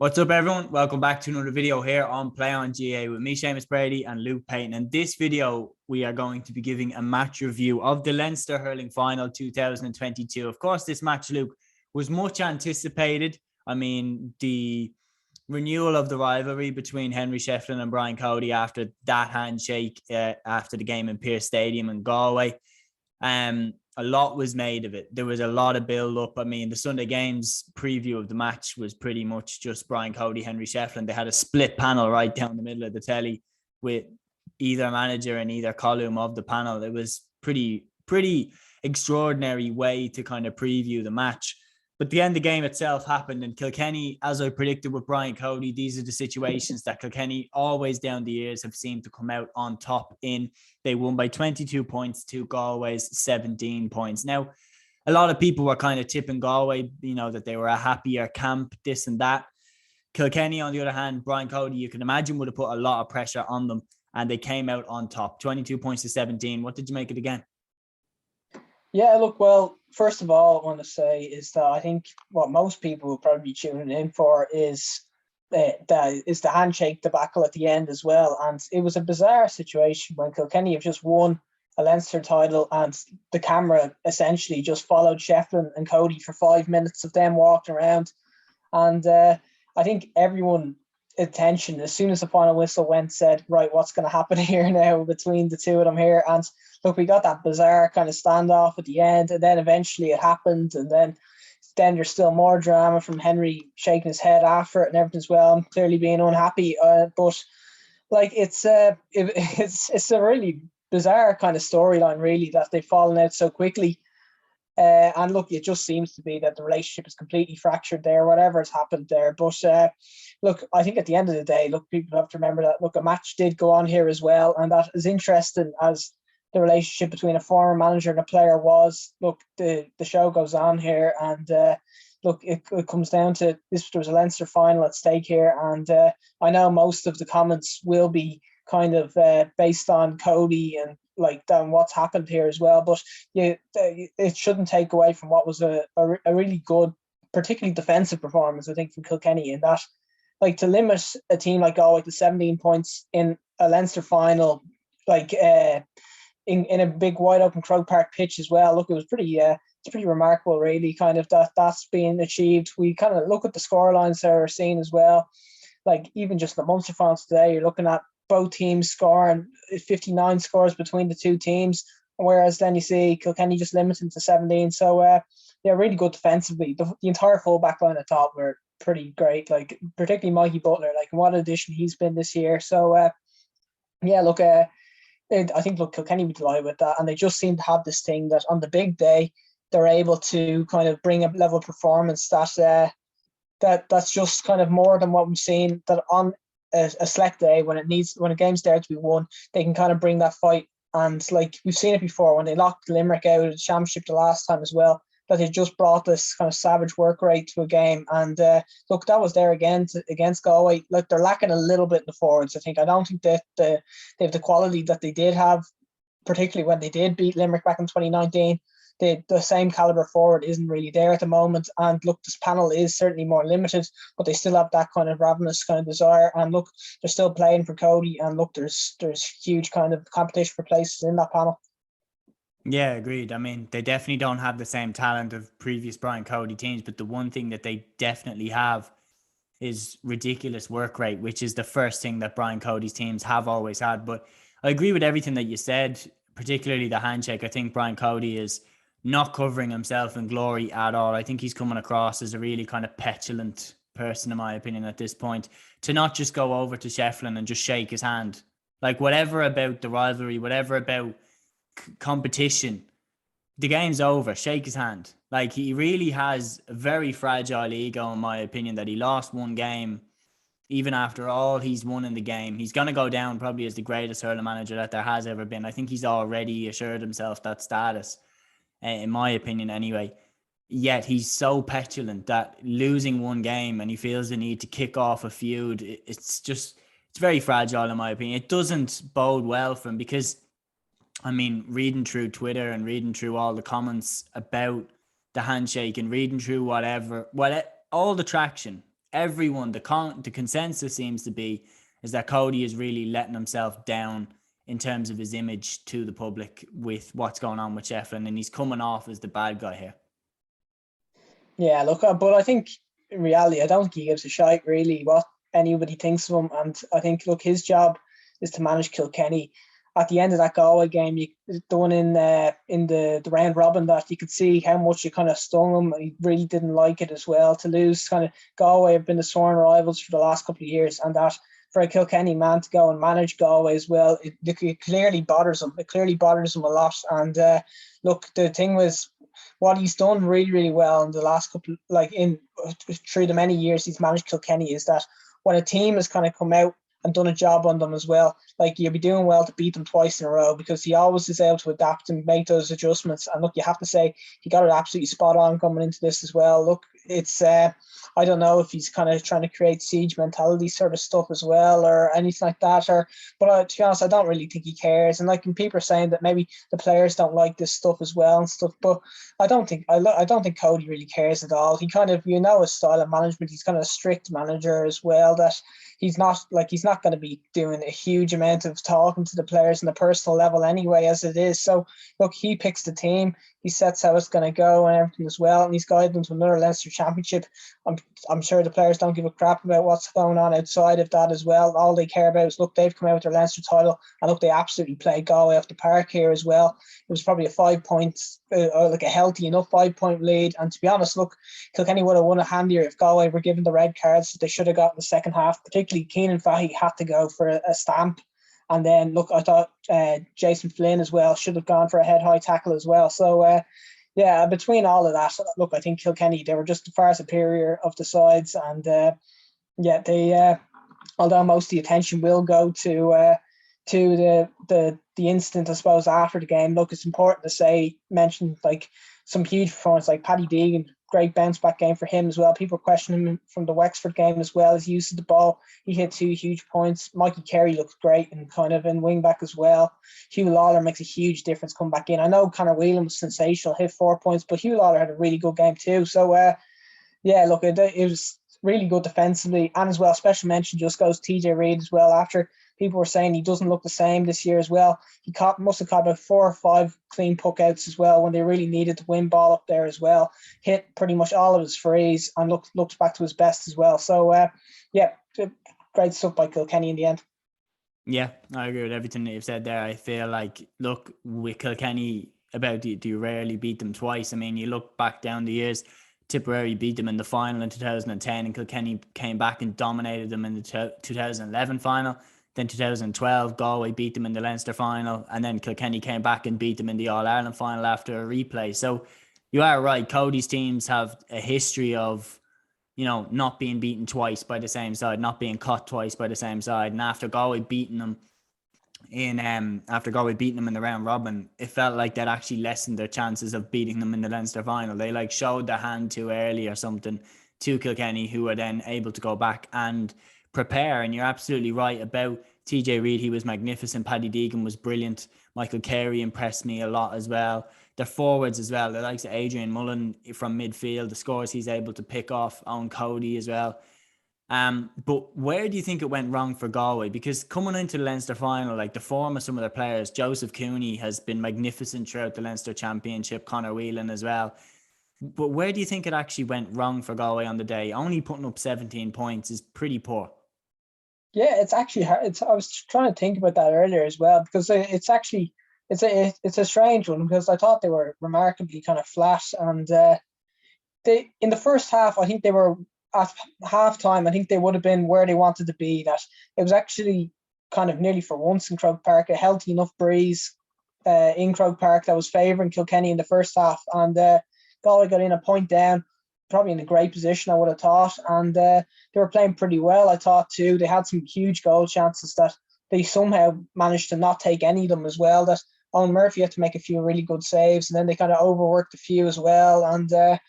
What's up, everyone? Welcome back to another video here on Play on GAA with me, Seamus Brady, and Luke Payton. In this video, we are going to be giving a match review of the Leinster Hurling Final 2022. Of course, this match, Luke, was much anticipated. I mean, the renewal of the rivalry between Henry Shefflin and Brian Cody after that handshake after the game in Pearse Stadium in Galway. A lot was made of it. There was a lot of build up. I mean, the Sunday Games preview of the match was pretty much just Brian Cody, Henry Shefflin. They had a split panel right down the middle of the telly with either manager and either column of the panel. It was pretty extraordinary way to kind of preview the match. But the end of the game itself happened, and Kilkenny, as I predicted with Brian Cody, these are the situations that Kilkenny always down the years have seemed to come out on top in. They won by 22 points to Galway's 17 points. Now, a lot of people were kind of tipping Galway, that they were a happier camp, this and that. Kilkenny, on the other hand, Brian Cody, you can imagine, would have put a lot of pressure on them, and they came out on top, 22 points to 17. What did you make of the game? Yeah, look, well, first of all, I want to say is that I think what most people will probably be tuning in for is the handshake debacle at the end as well. And it was a bizarre situation when Kilkenny have just won a Leinster title and the camera essentially just followed Shefflin and Cody for 5 minutes of them walking around. And I think everyone attention, as soon as the final whistle went, said, right, what's going to happen here now between the two of them here? And look, we got that bizarre kind of standoff at the end, and then eventually it happened, and then there's still more drama from Henry shaking his head after it and everything as well, and clearly being unhappy. But like it's a really bizarre kind of storyline, really, that they've fallen out so quickly. And look, it just seems to be that the relationship is completely fractured there, whatever has happened there. But look, I think at the end of the day, look, people have to remember that, look, a match did go on here as well. And that is interesting as the relationship between a former manager and a player was. Look, the show goes on here. And look, it comes down to this. There was a Leinster final at stake here. And I know most of the comments will be kind of based on Cody and like what's happened here as well, but yeah, it shouldn't take away from what was a really good, particularly defensive performance, I think, from Kilkenny, in that, like, to limit a team like Galway to 17 points in a Leinster final, like in a big wide open Croke Park pitch as well. Look, it was it's pretty remarkable, really, kind of that's being achieved. We kind of look at the scorelines that are seen as well, like even just the Munster finals today, you're looking at both teams scoring 59 scores between the two teams, whereas then you see Kilkenny just limiting to 17. So yeah, really good defensively. The entire full back line at top were pretty great, like particularly Mikey Butler, like what addition he's been this year. So yeah, look, I think, look, Kilkenny would delight with that, and they just seem to have this thing that on the big day they're able to kind of bring a level of performance that's just kind of more than what we've seen, that on a select day when a game's there to be won, they can kind of bring that fight. And like we've seen it before when they locked Limerick out of the championship the last time as well, that they just brought this kind of savage work rate to a game. And look, that was there again against Galway. Like, they're lacking a little bit in the forwards, I think. I don't think that they have the quality that they did have, particularly when they did beat Limerick back in 2019. The same caliber forward isn't really there at the moment. And look, this panel is certainly more limited, but they still have that kind of ravenous kind of desire. And look, they're still playing for Cody. And look, there's huge kind of competition for places in that panel. Yeah, agreed. I mean, they definitely don't have the same talent of previous Brian Cody teams, but the one thing that they definitely have is ridiculous work rate, which is the first thing that Brian Cody's teams have always had. But I agree with everything that you said, particularly the handshake. I think Brian Cody is not covering himself in glory at all. I think he's coming across as a really kind of petulant person, in my opinion, at this point, to not just go over to Shefflin and just shake his hand. Like, whatever about the rivalry, whatever about competition, the game's over. Shake his hand. Like, he really has a very fragile ego, in my opinion, that he lost one game. Even after all he's won in the game, he's going to go down probably as the greatest hurling manager that there has ever been. I think he's already assured himself that status, in my opinion anyway. Yet he's so petulant that losing one game and he feels the need to kick off a feud, it's very fragile, in my opinion. It doesn't bode well for him, because, I mean, reading through Twitter and reading through all the comments about the handshake and reading through all the traction everyone, the consensus seems to be is that Cody is really letting himself down in terms of his image to the public with what's going on with Shefflin, and he's coming off as the bad guy here. Yeah, look, but I think in reality, I don't think he gives a shite really what anybody thinks of him. And I think, look, his job is to manage Kilkenny. At the end of that Galway game, the one in the round robin, that you could see how much it kind of stung him. He really didn't like it as well to lose. Kind of Galway have been the sworn rivals for the last couple of years, and that for a Kilkenny man to go and manage Galway as well, it clearly bothers him. It clearly bothers him a lot. And look, the thing was, what he's done really, really well in the last couple, through the many years he's managed Kilkenny, is that when a team has kind of come out and done a job on them as well, like, you'll be doing well to beat them twice in a row, because he always is able to adapt and make those adjustments. And look, you have to say he got it absolutely spot on coming into this as well. Look, it's I don't know if he's kind of trying to create siege mentality sort of stuff as well, or anything like that, but to be honest, I don't really think he cares. And like, people are saying that maybe the players don't like this stuff as well and stuff, but I don't think Cody really cares at all. He kind of, his style of management. He's kind of a strict manager as well, that he's not going to be doing a huge amount of talking to the players on the personal level anyway, as it is. So look, he picks the team, he sets how it's going to go and everything as well, and he's guided them to another Leinster championship. I'm sure the players don't give a crap about what's going on outside of that as well. All they care about is, look, they've come out with their Leinster title, and look, they absolutely played Galway off the park here as well. It was probably a 5 points, like a healthy enough 5-point lead. And to be honest, look, Kilkenny would have won it handier if Galway were given the red cards that they should have got in the second half. Particularly Keenan Fahy had to go for a stamp. And then, look, I thought Jason Flynn as well should have gone for a head-high tackle as well. So, yeah, between all of that, look, I think Kilkenny, they were just far superior of the sides. And, they, although most of the attention will go to the incident, I suppose, after the game, look, it's important to mention like some huge performance, like Paddy Deegan, great bounce back game for him as well. People questioning him from the Wexford game as well, his use of the ball. He hit 2 huge points. Mikey Carey looks great and kind of in wing back as well. Hugh Lawler makes a huge difference come back in. I know Conor Whelan was sensational, hit 4 points, but Hugh Lawler had a really good game too. So look, it was really good defensively, and as well, special mention just goes TJ Reid as well. After people were saying he doesn't look the same this year as well, he must have caught about 4 or 5 clean puck outs as well when they really needed to win ball up there as well. Hit pretty much all of his frees and looked back to his best as well. So great stuff by Kilkenny in the end. Yeah, I agree with everything that you've said there. I feel like, look, with Kilkenny, do you rarely beat them twice? I mean, you look back down the years, Tipperary beat them in the final in 2010, and Kilkenny came back and dominated them in the 2011 final. Then 2012, Galway beat them in the Leinster final, and then Kilkenny came back and beat them in the All-Ireland final after a replay. So you are right, Cody's teams have a history of, not being beaten twice by the same side, not being caught twice by the same side. And after Galway beating them in the round robin, it felt like that actually lessened their chances of beating them in the Leinster final. They showed their hand too early or something to Kilkenny, who were then able to go back and prepare. And you're absolutely right about TJ Reid. He was magnificent. Paddy Deegan was brilliant. Michael Carey impressed me a lot as well. Their forwards as well, the likes of Adrian Mullen from midfield, the scores he's able to pick off, Owen Cody as well. But where do you think it went wrong for Galway? Because coming into the Leinster final, like the form of some of their players, Joseph Cooney has been magnificent throughout the Leinster Championship, Conor Whelan as well. But where do you think it actually went wrong for Galway on the day? Only putting up 17 points is pretty poor. Yeah, it's actually hard. I was trying to think about that earlier as well, because it's a strange one, because I thought they were remarkably kind of flat, and they in the first half, I think they were at halftime, I think they would have been where they wanted to be. That it was actually kind of nearly for once in Croke Park, a healthy enough breeze in Croke Park that was favouring Kilkenny in the first half, and Galway got in a point down, probably in a great position, I would have thought, and they were playing pretty well, I thought too. They had some huge goal chances that they somehow managed to not take any of them as well. That Owen Murphy had to make a few really good saves, and then they kind of overworked a few as well. And I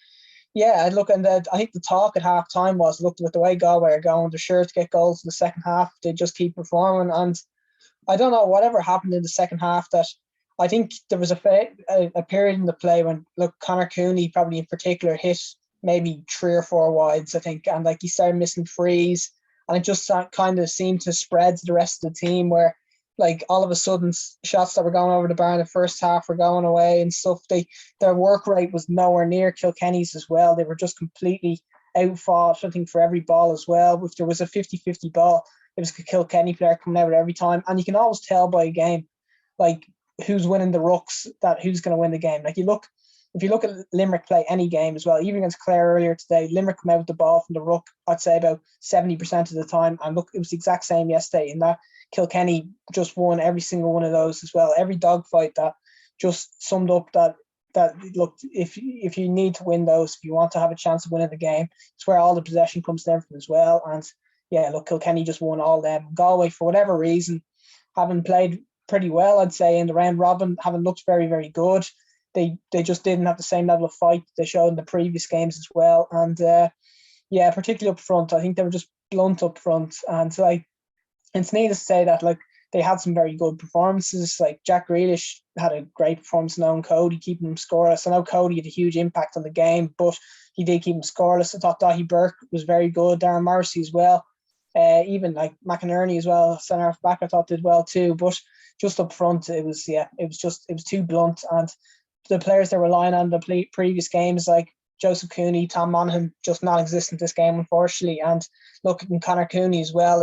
think the talk at half time was, look, with the way Galway are going, they're sure to get goals in the second half. They just keep performing. And I don't know, whatever happened in the second half, that I think there was a period in the play when, look, Conor Cooney probably in particular hit maybe 3 or 4 wides, I think. And like he started missing frees, and it just kind of seemed to spread to the rest of the team where like all of a sudden shots that were going over the bar in the first half were going away and stuff. Their work rate was nowhere near Kilkenny's as well. They were just completely outfought, I think, for every ball as well. If there was a 50-50 ball, it was a Kilkenny player coming out every time. And you can always tell by a game, like, who's winning the rucks, that who's going to win the game. Like, if you look at Limerick play any game as well, even against Clare earlier today, Limerick come out with the ball from the ruck, I'd say about 70% of the time. And look, it was the exact same yesterday in that Kilkenny just won every single one of those as well. Every dogfight that just summed up that look, if you need to win those, if you want to have a chance of winning the game, it's where all the possession comes down from as well. And yeah, look, Kilkenny just won all them. Galway, for whatever reason, having played pretty well, I'd say, in the round robin, having looked very, very good. They just didn't have the same level of fight they showed in the previous games as well. And yeah, particularly up front, I think they were just blunt up front. And like, it's needless to say that like they had some very good performances. Like Jack Grealish had a great performance now, and Cody keeping him scoreless. I know Cody had a huge impact on the game, but he did keep him scoreless. I thought Daithí Burke was very good. Darren Morrissey as well. Even like McInerney as well, centre half back, I thought did well too. But just up front, it was too blunt. And the players they're relying on the previous games, like Joseph Cooney, Tom Monaghan, just non-existent this game, unfortunately. And looking at Conor Cooney as well,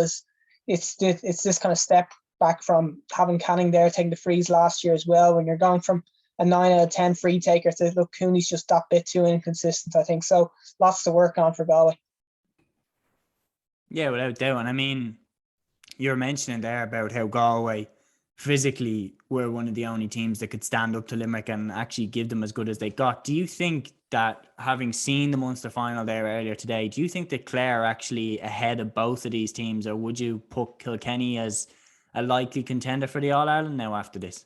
it's this kind of step back from having Canning there taking the frees last year as well. When you're going from a 9 out of 10 free taker to look, Cooney's just that bit too inconsistent, I think. So lots to work on for Galway. Yeah, without doubt. And I mean, you were mentioning there about how Galway physically were one of the only teams that could stand up to Limerick and actually give them as good as they got. Do you think that, having seen the Munster final there earlier today, do you think that Clare are actually ahead of both of these teams, or would you put Kilkenny as a likely contender for the All-Ireland now after this?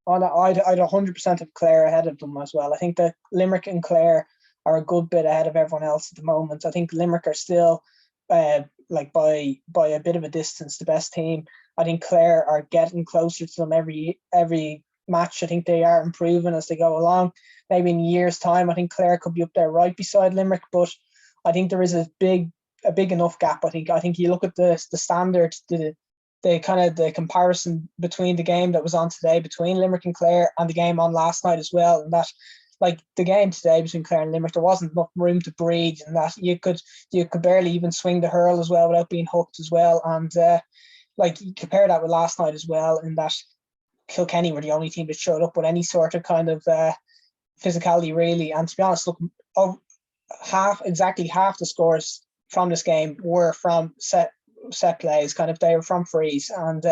Oh, no, I'd 100% have Clare ahead of them as well. I think that Limerick and Clare are a good bit ahead of everyone else at the moment. I think Limerick are still like by a bit of a distance the best team. I think Clare are getting closer to them every match. I think they are improving as they go along. Maybe in a year's time, I think Clare could be up there right beside Limerick, but I think there is a big enough gap. I think you look at the standard, the kind of the comparison between the game that was on today between Limerick and Clare and the game on last night as well, and that like the game today between Clare and Limerick, there wasn't enough room to breathe, and that you could barely even swing the hurl as well without being hooked as well. And like you compare that with last night as well, in that Kilkenny were the only team that showed up with any sort of kind of physicality really. And to be honest, look, exactly half the scores from this game were from set plays, kind of they were from frees and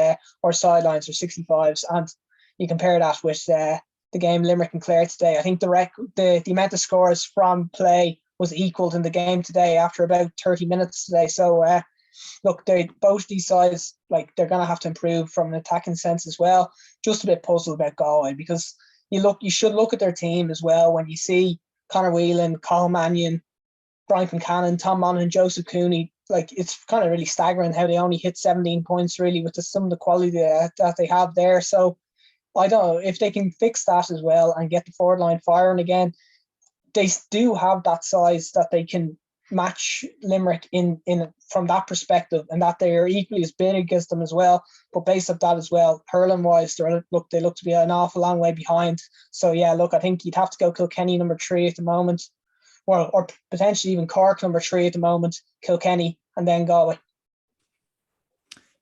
or sidelines or 65s. And you compare that with the game Limerick and Clare today, I think the amount of scores from play was equalled in the game today after about 30 minutes today. So look, both these sides, like, they're going to have to improve from an attacking sense as well. Just a bit puzzled about Galway, because you should look at their team as well when you see Conor Whelan, Cathal Mannion, Brian Concannon, Tom Monaghan, Joseph Cooney. Like, it's kind of really staggering how they only hit 17 points really with some of the quality that they have there. So I don't know if they can fix that as well and get the forward line firing again. They do have that size that they can match Limerick in from that perspective, and that they are equally as big as them as well. But based on that as well, hurling wise, they look to be an awful long way behind. So yeah, look, I think you'd have to go Kilkenny number 3 at the moment, or potentially even Cork number 3 at the moment, Kilkenny, and then Galway.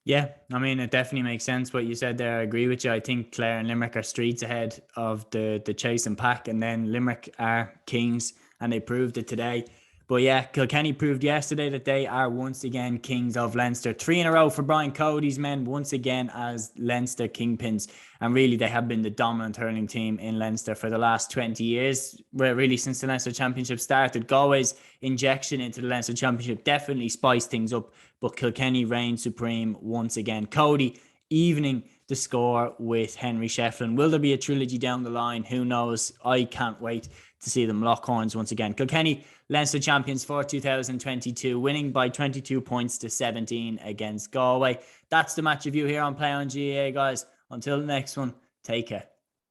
Yeah, I mean, it definitely makes sense what you said there. I agree with you. I think Clare and Limerick are streets ahead of the chase and pack, and then Limerick are kings, and they proved it today. But yeah, Kilkenny proved yesterday that they are once again kings of Leinster. 3 in a row for Brian Cody's men, once again as Leinster kingpins. And really, they have been the dominant hurling team in Leinster for the last 20 years, where really since the Leinster Championship started. Galway's injection into the Leinster Championship definitely spiced things up, but Kilkenny reigned supreme once again. Cody evening the score with Henry Shefflin. Will there be a trilogy down the line? Who knows? I can't wait to see them lock horns once again. Kilkenny, Leinster champions for 2022, winning by 22 points to 17 against Galway. That's the match review here on Play on GAA, guys. Until the next one, take care.